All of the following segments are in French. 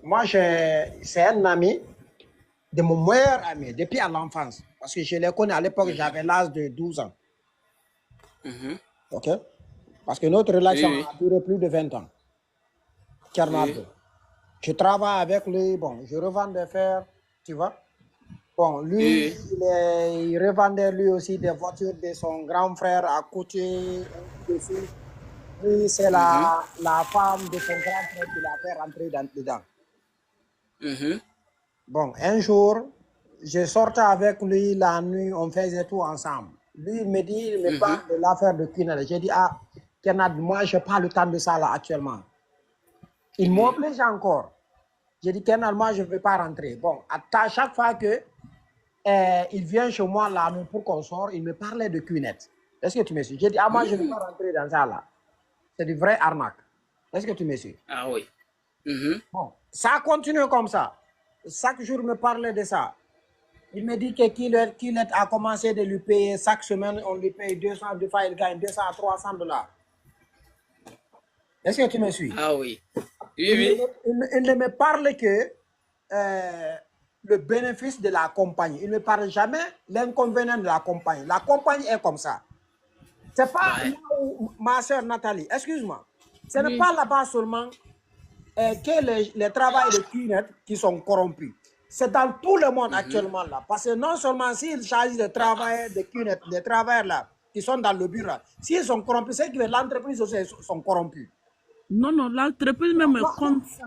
Moi, c'est un ami de mon meilleur ami, depuis à l'enfance. Parce que je l'ai connu à l'époque, j'avais l'âge de 12 ans. OK? Parce que notre relation a duré plus de 20 ans. Je travaille avec lui, bon, je revends des fers, tu vois. Bon, lui, il revendait lui aussi des voitures de son grand frère à côté, ainsi de suite. Lui, c'est la femme de son grand frère qui l'a fait rentrer dedans. Bon, un jour, je sortais avec lui la nuit, on faisait tout ensemble. Lui, il me dit, il me parle de l'affaire de Kinel. J'ai dit, ah, Kenad, moi, je n'ai pas le temps de ça là actuellement. Il m'oblige encore. J'ai dit, Kenad, moi, je ne vais pas rentrer. Bon, à chaque fois que il vient chez moi la nuit pour qu'on sorte, il me parlait de Kinet. Est-ce que tu me suis? J'ai dit, ah, moi, je ne vais pas rentrer dans ça là. C'est du vrai arnaque. Est-ce que tu me suis? Ah oui. Bon, ça a continué comme ça. Chaque jour, il me parlait de ça. Il me dit que Kinet a commencé de lui payer chaque semaine, on lui paye 200, des fois il gagne 200 à 300 $. Est-ce que tu me suis? Ah oui. Il ne me parle que le bénéfice de la compagnie. Il ne parle jamais l'inconvénient de la compagnie. La compagnie est comme ça. C'est pas là où ma soeur Nathalie, excuse-moi, ce n'est pas là-bas seulement que les travailleurs de Kinet qui sont corrompus. C'est dans tout le monde actuellement là. Parce que non seulement s'il s'agit de travailleurs de Kinet, des travailleurs là, qui sont dans le bureau, s'ils sont corrompus, c'est que l'entreprise aussi sont corrompus. Non, l'entreprise même est comme ça.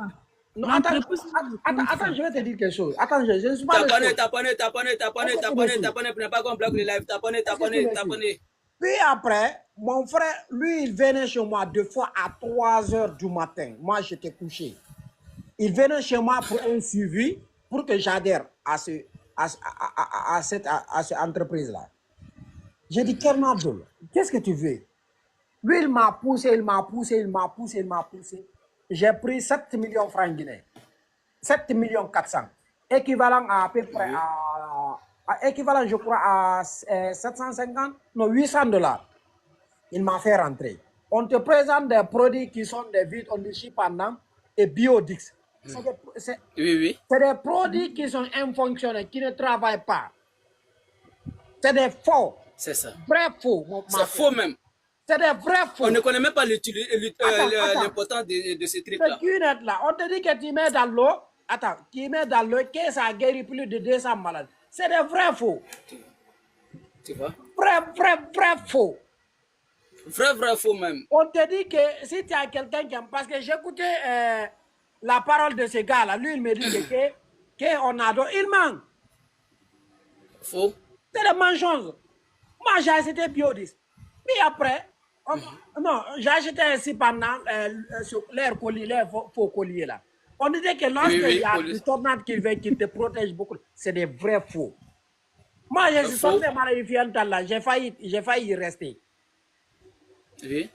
Non, attends, je vais te dire quelque chose. Attends, je ne suis pas Taponné, pour ne pas qu'on bloque le live. Taponné. Puis après, mon frère, lui, il venait chez moi 2 fois à 3 h du matin. Moi, j'étais couché. Il venait chez moi pour un suivi, pour que j'adhère à cette entreprise-là. J'ai dit, Kernadol, qu'est-ce que tu veux? Lui, il m'a poussé. J'ai pris 7 millions de francs guinéens. 7 millions 400. Équivalent à peu près équivalent, je crois, à 750, non, 800 $. Il m'a fait rentrer. On te présente des produits qui sont des vides, on dit chipandam et biodix. C'est des produits qui sont infonctionnels, qui ne travaillent pas. C'est des faux. C'est ça. Vrais faux. C'est faux même. C'est des vrais faux. On ne connaît même pas l'importance de ces trucs-là. Là. On te dit que tu mets dans l'eau. Attends, tu mets dans l'eau que ça guérit plus de 200 malades. C'est des vrais faux. Tu vois? Vrai faux. Vrai faux même. On te dit que si tu as quelqu'un qui aime. Parce que j'écoutais la parole de ce gars-là. Lui, il me dit qu'on adore. Il manque. Faux. C'est des mensonges. Moi, j'ai acheté Biodis. Puis après, non, j'ai acheté ainsi pendant l'air faux collier là. On disait que lorsqu'il y a une tornade qui vient, qui te protège beaucoup, c'est des vrais faux. Moi, je suis sorti de Marie-Fiantal là, j'ai failli y rester. Oui.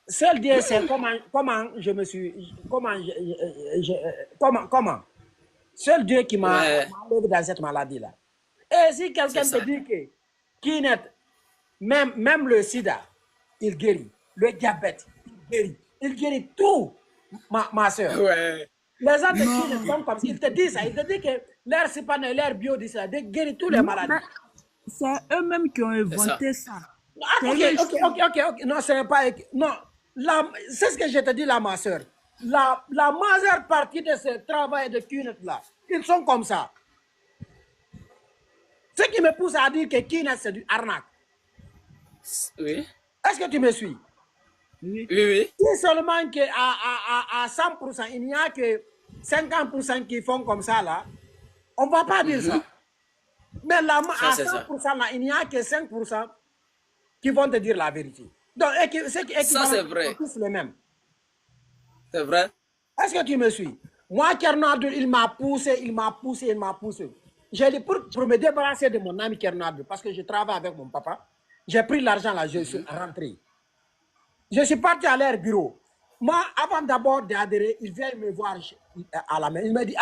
Seul Dieu sait comment je me suis. Comment seul Dieu qui m'a enlevé dans cette maladie là. Et si quelqu'un te dit que Kinet, même le sida, il guérit. Le diabète, il guérit tout, ma soeur. Ouais. Les gens de Kinet sont comme ça. Ils te disent ça. Ils te disent que l'air sipane, l'air bio, ça guérit tous les maladies. C'est eux-mêmes qui ont inventé ça. Ok. Non, ce n'est pas. Non, c'est ce que je te dis là, ma soeur. La majeure partie de ce travail de Kinet là, ils sont comme ça. Ce qui me pousse à dire que Kinet, c'est du arnaque. Oui. Est-ce que tu me suis? Oui. Si seulement qu'à 100%, il n'y a que 50% qui font comme ça, là, on ne va pas dire ça. Mais là, à 100%, là, il n'y a que 5% qui vont te dire la vérité. Donc, ça, c'est vrai. Sont tous les mêmes. C'est vrai. Est-ce que tu me suis? Moi, Kernadou, il m'a poussé. J'ai dit, pour me débarrasser de mon ami Kernadou, parce que je travaille avec mon papa, j'ai pris l'argent là, je suis rentré. Je suis parti à leur bureau. Moi, avant d'abord d'adhérer, il vient me voir à la main. Il me dit,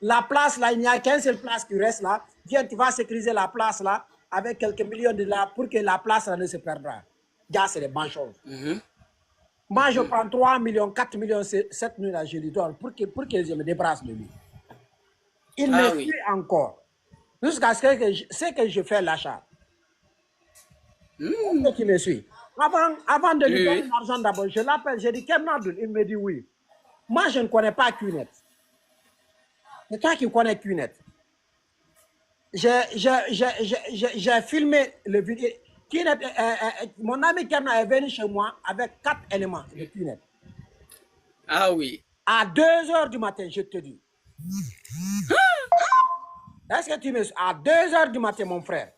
la place là, il n'y a qu'une seule place qui reste là. Viens, tu vas sécuriser la place là avec quelques millions de $, pour que la place là ne se perde pas. Gars, c'est des bonnes choses. Moi, je prends 3 millions, 4 millions cette nuit-là, je lui donne pour que je me débarrasse de lui. Il me suit encore. Jusqu'à ce que je fais l'achat. Est-ce que tu me suis? Avant de lui donner l'argent d'abord, je l'appelle, je dis, Kernadul, il me dit oui. Moi, je ne connais pas QNet. C'est toi qui connais QNet. J'ai filmé le vidéo. Mon ami Kerna est venu chez moi avec 4 éléments de QNet. Ah oui. À 2h du matin, je te dis. Est-ce que tu me suis? À 2h du matin, mon frère.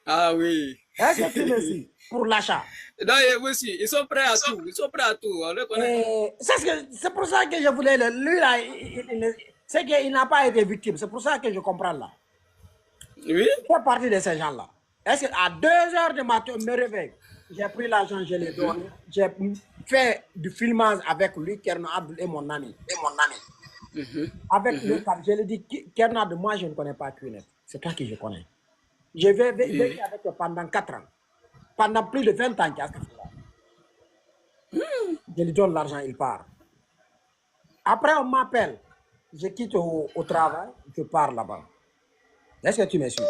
Ah oui. Est-ce que tu me suis? Pour l'achat. Non, aussi, ils sont prêts à tout. Ils sont prêts à tout. On le connaît. C'est pour ça que je voulais. Lui, là, c'est qu'il n'a pas été victime. C'est pour ça que je comprends là. Oui. Je fais partie de ces gens-là. Est-ce qu'à 2h du matin, je me réveille. J'ai pris l'argent, je l'ai donné. J'ai fait du filmage avec lui, Kerna Abdul et mon ami. Avec le cap, je lui ai dit, Kerna, moi, je ne connais pas QNet. C'est toi que je connais. Je vais vécu avec toi pendant 4 ans. Pendant plus de 20 ans, qu'est-ce que c'est là? Je lui donne l'argent, il part. Après, on m'appelle. Je quitte au travail, je pars là-bas. Est-ce que tu me suis?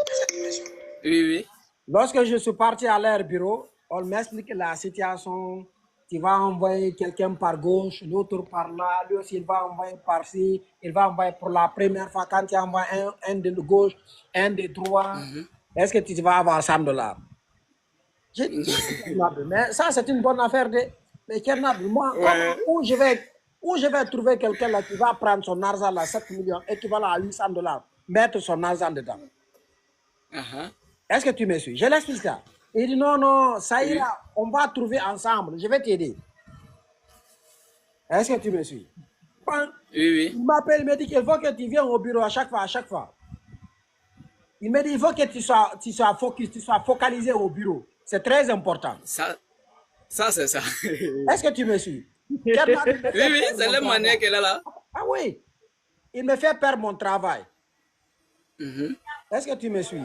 Oui, oui. Lorsque je suis parti à leur bureau, on m'explique la situation. Tu vas envoyer quelqu'un par gauche, l'autre par là, lui aussi il va envoyer par-ci, il va envoyer pour la première fois quand tu envoies un de gauche, un de droite. Est-ce que tu vas avoir $100? J'ai dit, mais ça c'est une bonne affaire de. Mais Kernad, moi, où je vais trouver quelqu'un là qui va prendre son argent là, 7 millions, équivalent à $800, mettre son argent dedans. Est-ce que tu me suis? Je l'explique ça. Il dit non, ça ira, on va trouver ensemble, je vais t'aider. Est-ce que tu me suis? Oui. Il m'appelle, il me dit qu'il faut que tu viennes au bureau à chaque fois. Il me dit il faut que tu sois focus, tu sois focalisé au bureau. C'est très important. Ça c'est ça. Est-ce que tu me suis? Oui, c'est la manière qu'elle est là. Ah oui. Il me fait perdre mon travail. Est-ce que tu me suis?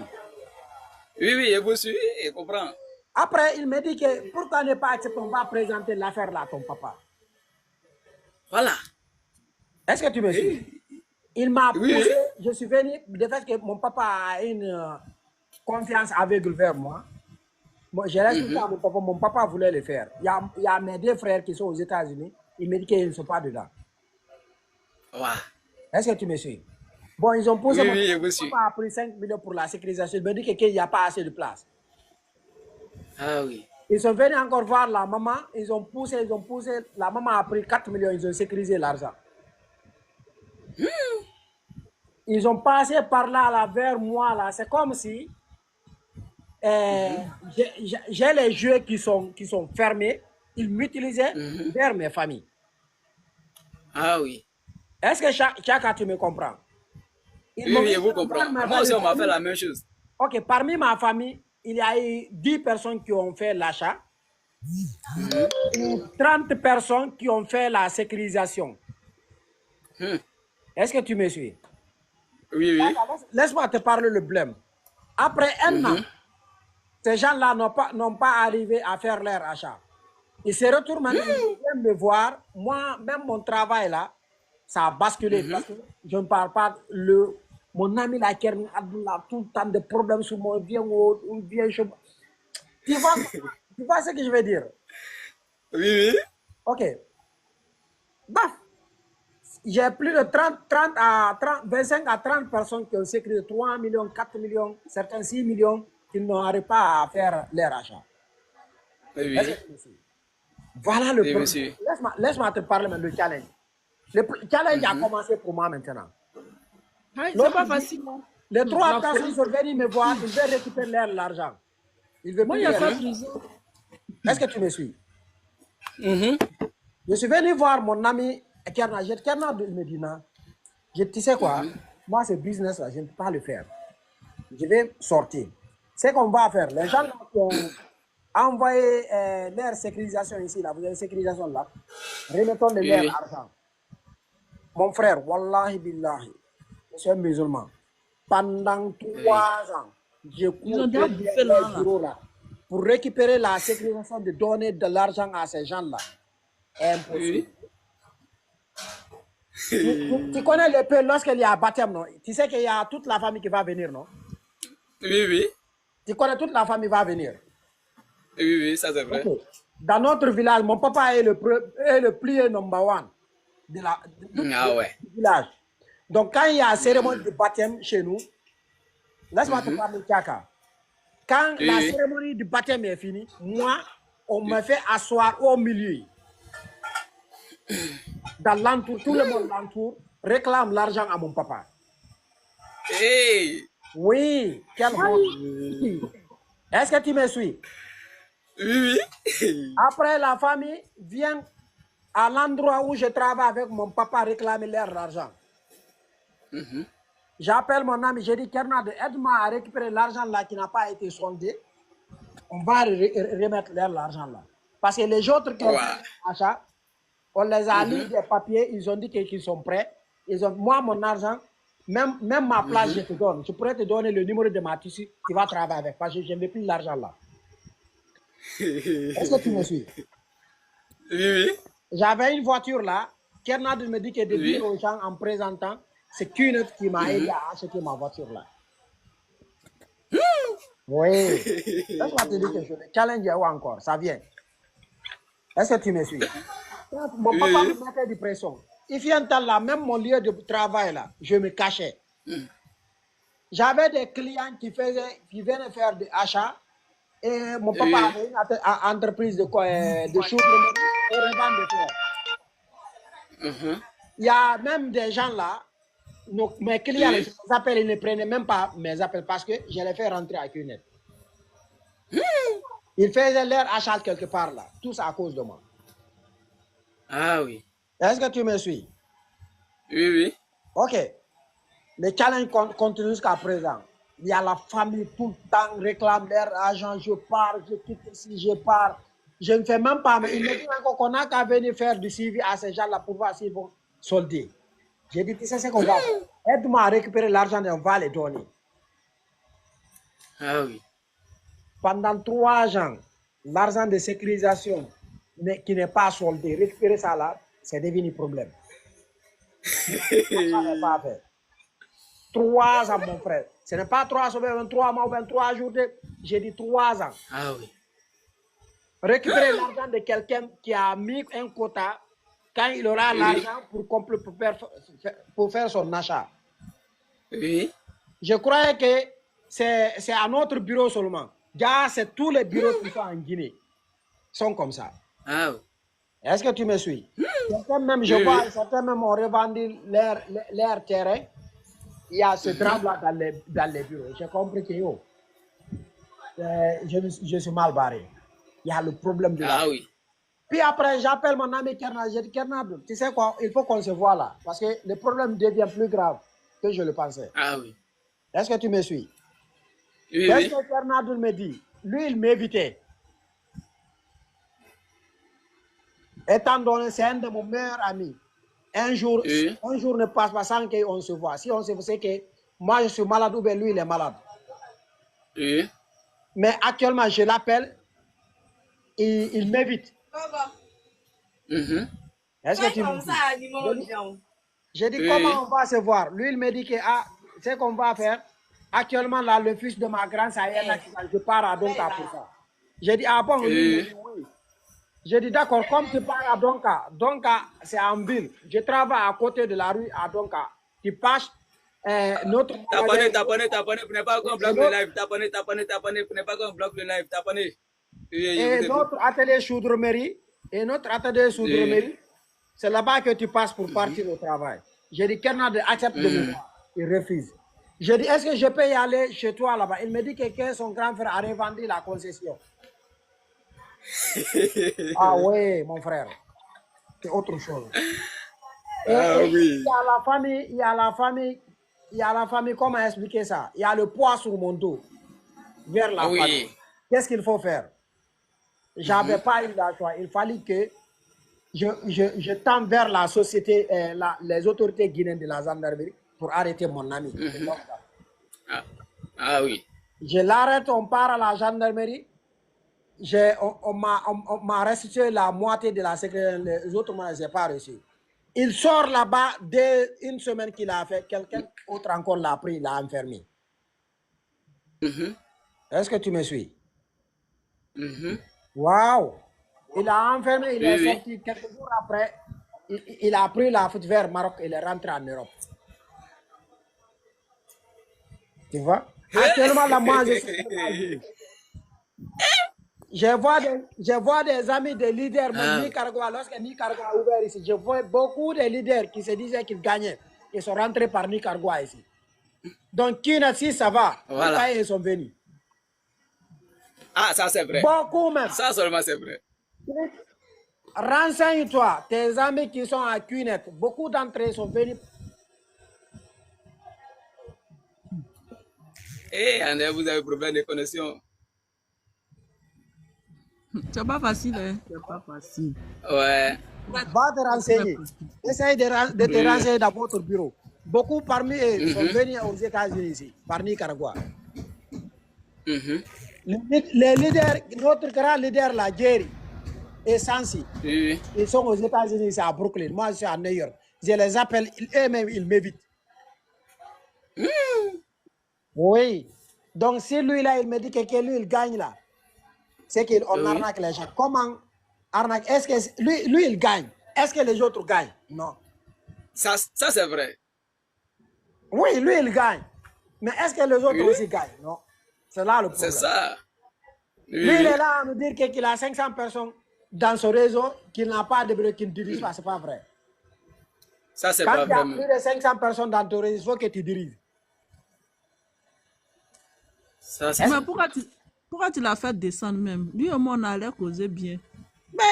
Oui, je vous suis, je comprends. Après, il me dit que pourquoi ne pas accepter, on va présenter l'affaire là à ton papa. Voilà. Est-ce que tu me suis? Il m'a poussé, je suis venu, de fait que mon papa a une confiance aveugle vers moi. Moi, j'ai respecté à mon papa voulait le faire. Il y a mes 2 frères qui sont aux États-Unis, il me dit qu'ils ne sont pas dedans. Wow. Est-ce que tu me suis? Bon, ils ont poussé. Oui, je vous suis. Mon papa a pris 5 millions pour la sécurisation. Il me dit qu'il n'y a pas assez de place. Ah oui. Ils sont venus encore voir la maman. Ils ont poussé. La maman a pris 4 millions. Ils ont sécurisé l'argent. Ils ont passé par là vers moi. Là. C'est comme si j'ai les jeux qui sont fermés. Ils m'utilisaient vers mes familles. Ah oui. Est-ce que Chaka, tu me comprends? Oui, je vous comprends. Moi aussi, on m'a fait la même chose. Ok, parmi ma famille, il y a eu 10 personnes qui ont fait l'achat. 30 personnes qui ont fait la sécurisation. Est-ce que tu me suis? Oui. Laisse-moi te parler le blême. Après un an, ces gens-là n'ont pas arrivé à faire leur achat. Ils se retournent maintenant, ils viennent me voir. Moi, même mon travail là, ça a basculé. Parce que je ne parle pas. Mon ami là, qui a tout le temps de problèmes sur moi, vient chez moi. Tu vois ce que je veux dire? Oui. Ok. Baf. J'ai plus de 25 à 30 personnes qui ont sécurisé 3 millions, 4 millions, certains 6 millions, qui n'arrivent pas à faire leur achat. Oui. Voilà le problème. Laisse-moi te parler maintenant du challenge. Le challenge a commencé pour moi maintenant. C'est pas facile. Les 3 personnes sont venues me voir, ils veulent récupérer l'argent. Moi, il n'y a pas de prison. Est-ce que tu me suis? Je suis venu voir mon ami Kerna. Kerna me dit non. Tu sais quoi? Moi, ce business là, je ne peux pas le faire. Je vais sortir. C'est qu'on va faire. Les gens qui ont envoyé leur sécurisation ici, là, vous avez une sécurisation là, remettons leur argent. Mon frère, wallahi billahi, je suis un musulman. Pendant 3 ans, j'ai coupé les bureaux là. pour récupérer la sécurisation de donner de l'argent à ces gens-là est impossible. Tu connais le peu lorsqu'il y a baptême, non? Tu sais qu'il y a toute la famille qui va venir, non? Oui. Tu connais toute la famille va venir. Oui, ça c'est vrai. Okay. Dans notre village, mon papa est le plié number one du village. Donc, quand il y a une cérémonie de baptême chez nous, laisse-moi te parler, Tiaka. Quand la cérémonie du baptême est finie, moi, on me fait asseoir au milieu. Dans l'entour, tout le monde l'entour réclame l'argent à mon papa. Hey! Oui, quel honte. Est-ce que tu me suis? Oui. Après, la famille vient à l'endroit où je travaille avec mon papa réclamer leur argent. J'appelle mon ami, j'ai dit, Kernad, aide-moi à récupérer l'argent là qui n'a pas été soldé. On va remettre l'argent là. Parce que les autres qui ont fait l'achat, on les a lu des papiers, ils ont dit qu'ils sont prêts. Ils ont, moi, mon argent, même ma place, je te donne. Je pourrais te donner le numéro de ma tissu, tu vas travailler avec, parce que je ne veux plus l'argent là. Est-ce que tu me suis? Oui. J'avais une voiture là. Kernad me dit que de dire aux gens en présentant, c'est qu'une qui m'a aidé à acheter ma voiture là. Oui. Laisse-moi te dire quelque chose. Le challenge est où encore? Ça vient. Est-ce que tu me suis? Mon papa me mettait de pression. Il y a un temps là, même mon lieu de travail là, je me cachais. J'avais des clients qui venaient faire des achats. Et mon papa avait une entreprise de choux et revente de fleurs. Il y a même des gens là, mes clients, je les appelle, ils ne prenaient même pas mes appels parce que je les fais rentrer à Cunet. Ils faisaient leur achat quelque part là, tous à cause de moi. Ah oui. Est-ce que tu me suis? Oui. Ok. Le challenge continue jusqu'à présent. Il y a la famille tout le temps réclame leur argent, je pars, je quitte ici, je pars. Je ne fais même pas, mais il me dit encore qu'on n'a qu'à venir faire du suivi à ces gens-là pour voir s'ils vont solder. J'ai dit, tu sais ce qu'on va faire? Aide-moi à récupérer l'argent et on va les donner. Ah oui. Pendant 3 ans, l'argent de sécurisation qui n'est pas soldé, récupérer ça là, c'est devenu problème. Ça n'est pas fait. 3 ans, mon frère. Ce n'est pas 3 ans, 3 mois ou 23 jours. J'ai dit 3 ans. Ah oui. Récupérer l'argent de quelqu'un qui a mis un quota quand il aura l'argent pour faire son achat. Oui. Je croyais que c'est à notre bureau seulement. Gars, c'est tous les bureaux qui sont en Guinée. Sont comme ça. Ah oui. Est-ce que tu me suis? Certains même, je vois, certains même ont revendu leur terrain. Il y a ce drame-là dans les bureaux. J'ai compris que je suis mal barré. Il y a le problème de Ah oui. Puis après, j'appelle mon ami Kernad. J'ai dit, Kernad, tu sais quoi, il faut qu'on se voit là. Parce que le problème devient plus grave que je le pensais. Ah oui. Est-ce que tu me suis? Oui. Qu'est-ce que Kernad me dit? Lui, il m'évitait. Étant donné, c'est un de mes meilleurs amis. Un jour ne passe pas sans qu'on se voit. Si on se voit, c'est que moi, je suis malade ou bien lui, il est malade. Oui. Mais actuellement, je l'appelle, il m'évite. Est-ce que tu me dis? J'ai dit, comment on va se voir? Lui, il me dit que, c'est qu'on va faire. Actuellement, là, le fils de ma grande, ça y est, je pars à Donka pour ça. J'ai dit, bon, oui. J'ai dit, d'accord, comme tu pars à Donka, c'est en ville. Je travaille à côté de la rue à Donka. Tu passes notre... Taponnez, prenez pas qu'on bloque le live. Taponnez, prenez pas qu'on bloque le live. Taponnez. Et notre atelier chaudronnerie, c'est là-bas que tu passes pour partir au travail. J'ai dit, Kernad accepte de me voir. Il refuse. J'ai dit, est-ce que je peux y aller chez toi là-bas? Il me dit que son grand frère a revendu la concession. Ah oui, mon frère. C'est autre chose. Oui. Il y a la famille, comment expliquer ça? Il y a le poids sur mon dos vers la famille. Qu'est-ce qu'il faut faire? J'avais pas eu la choix. Il fallait que je tende vers la société, les autorités guinéennes de la gendarmerie pour arrêter mon ami. Ah oui. Je l'arrête, on part à la gendarmerie. on m'a restitué la moitié de la sécurité, les autres, moi, je n'ai pas reçu. Il sort là-bas dès une semaine qu'il a fait, quelqu'un autre encore l'a pris, l'a enfermé. Est-ce que tu me suis? Waouh! Il a enfermé, il est sorti quelques jours après. Il a pris la route vers Maroc, il est rentré en Europe. Tu vois? Actuellement, là, moi, je vois des amis, des leaders, Nicaragua, lorsque Nicaragua a ouvert ici, je vois beaucoup de leaders qui se disaient qu'ils gagnaient. Ils sont rentrés par Nicaragua ici. Donc, Kinasi, ça va. Voilà. Ils sont venus. Ah, ça c'est vrai. Beaucoup même. Ça seulement c'est vrai. Renseigne-toi, tes amis qui sont à Cunet, beaucoup d'entre eux sont venus. André, vous avez problème de connexion. C'est pas facile, hein? C'est pas facile. Ouais. Va te renseigner. Essaye de te renseigner dans votre bureau. Beaucoup parmi eux sont venus aux États-Unis ici, par Nicaragua. Les leaders, notre grand leader, là, Jerry et Sansi, ils sont aux États-Unis, c'est à Brooklyn. Moi, je suis à New York. Je les appelle, eux-mêmes, ils m'évitent. Oui. Donc, si lui, là, il me dit que lui, il gagne, là, c'est qu'on arnaque les gens. Comment arnaque? Est-ce que lui, il gagne? Est-ce que les autres gagnent? Non. Ça c'est vrai. Oui, lui, il gagne. Mais est-ce que les autres aussi gagnent? Non. C'est là le problème. C'est ça. Lui, il est là à nous dire qu'il a 500 personnes dans son réseau, qu'il n'a pas de bureau, qu'il ne dirige pas. Ce n'est pas vrai. Ça, c'est pas vrai. Quand il y a plus de 500 personnes dans ton réseau, il faut que tu diriges. Ça, c'est... Mais pourquoi tu l'as fait descendre même? Lui et moi, on allait causer bien. Mais,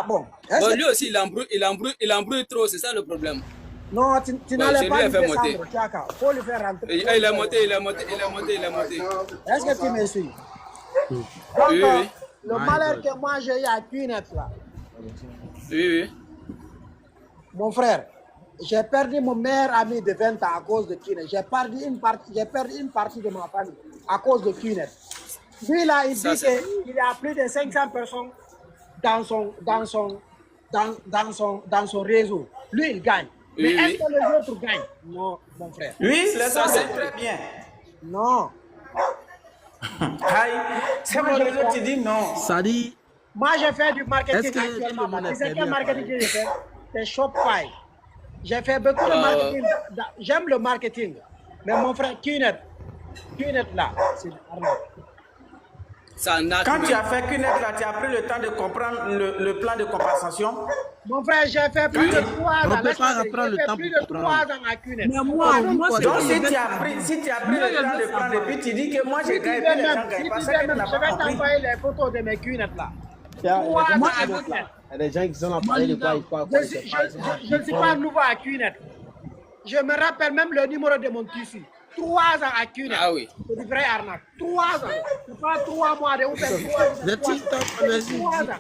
bon. Bon, lui aussi, il embrouille trop, c'est ça le problème. Non, tu n'allais pas lui descendre. Il faut le faire rentrer. Il est monté. Est-ce que tu me suis? Donc, le malheur que moi j'ai eu à Cunet, là. Oui. Mon frère, j'ai perdu mon meilleur ami de 20 ans à cause de Cunet. J'ai perdu une partie de ma famille à cause de Cunet. Lui, là, il dit qu'il y a plus de 500 personnes dans son réseau. Lui, il gagne. Mais est-ce que les autres gagnent? Non, mon frère. Oui, les autres, c'est très bien. Non. C'est bon, les autres, tu dis non. Ça dit... Moi, j'ai fait du marketing actuellement. Tu sais quel marketing que j'ai fait? C'est Shopify. J'ai fait beaucoup de marketing. J'aime le marketing. Mais mon frère, Cunet là, c'est arnaque. Quand tu as fait Cunet là, tu as pris le temps de comprendre le plan de compensation. Mon frère, j'ai fait plus de 3 ans. On ne peut pas reprendre le temps plus pour de 3 comprendre. ans à Cunet. Mais moi, donc si tu as pris le temps de prendre, et puis tu dis que moi j'ai gagné, puis les gens ne gagnent pas, ça que tu n'as Je pas vais compris. t'envoyer les photos de mes Cunet là. Il y a des gens qui sont en parler de quoi ils croient. Je ne suis pas nouveau à Cunet. Je me rappelle même le numéro de mon tissu. 3 ans à Cunet. Ah oui. C'est du vrai arnaque. 3 ans. C'est pas 3 mois de ouvert. 3 ans. 3 ans.